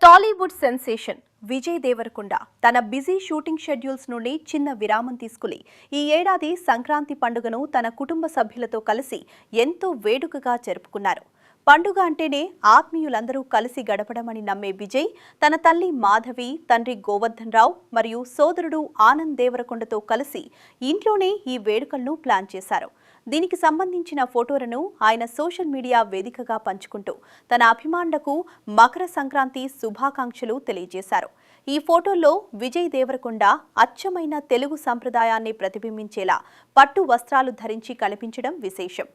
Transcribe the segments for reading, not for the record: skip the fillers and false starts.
Tollywood sensation Vijay Devarakonda తన busy shooting schedules నుండి చిన్న విరామం తీసుకుని ఈ ఏడాది సంక్రాంతి పండుగను తన కుటుంబ సభ్యులతో కలిసి ఎంతో వేడుకగా జరుపుకున్నారు. పండుగ అంటేనే ఆత్మీయులందరూ కలిసి గడపడమని నమ్మే విజయ్ తన తల్లి మాధవి, తండ్రి గోవర్ధన్ రావు మరియు సోదరుడు ఆనంద్ దేవరకొండతో కలిసి ఇంట్లోనే ఈ వేడుకలను ప్లాన్ చేశారు. దీనికి సంబంధించిన ఫోటోలను ఆయన సోషల్ మీడియా వేదికగా పంచుకుంటూ తన అభిమానులకు మకర సంక్రాంతి శుభాకాంక్షలు తెలియజేశారు. ఈ ఫోటోల్లో విజయ్ దేవరకొండ అచ్చమైన తెలుగు సంప్రదాయాన్ని ప్రతిబింబించేలా పట్టు వస్త్రాలు ధరించి కనిపించడం విశేషం.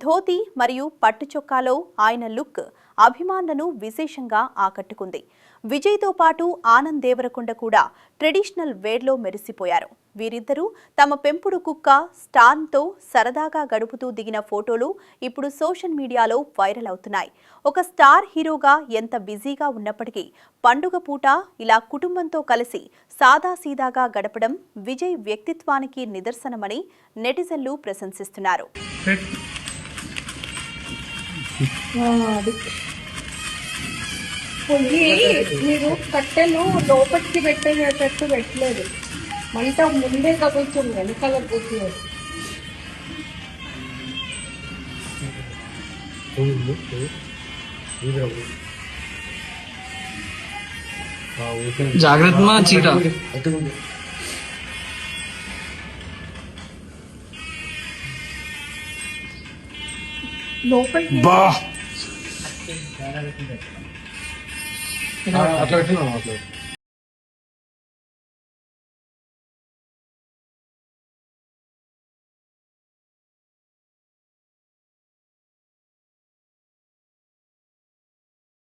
ధోతి మరియు పట్టు చొక్కాలో ఆయన లుక్ అభిమానులను విశేషంగా ఆకట్టుకుంది. విజయ్తో పాటు ఆనంద్ దేవరకొండ కూడా ట్రెడిషనల్ వేర్లో మెరిసిపోయారు. వీరిద్దరూ తమ పెంపుడు కుక్క స్టార్న్తో సరదాగా గడుపుతూ దిగిన ఫోటోలు ఇప్పుడు సోషల్ మీడియాలో వైరల్ అవుతున్నాయి. ఒక స్టార్ హీరోగా ఎంత బిజీగా ఉన్నప్పటికీ పండుగ పూట ఇలా కుటుంబంతో కలిసి సాదాసీదాగా గడపడం విజయ్ వ్యక్తిత్వానికి నిదర్శనమని నెటిజన్లు ప్రశంసిస్తున్నారు. మీరు కట్టెలు లోపలికి పెట్టేటట్టు పెట్టలేదు, మంట ముందే తగులుతుంది, వెనకాల కూర్చున్నారు. జాగ్రత్త మా చీట లోపలికి అట్లా పెట్టినా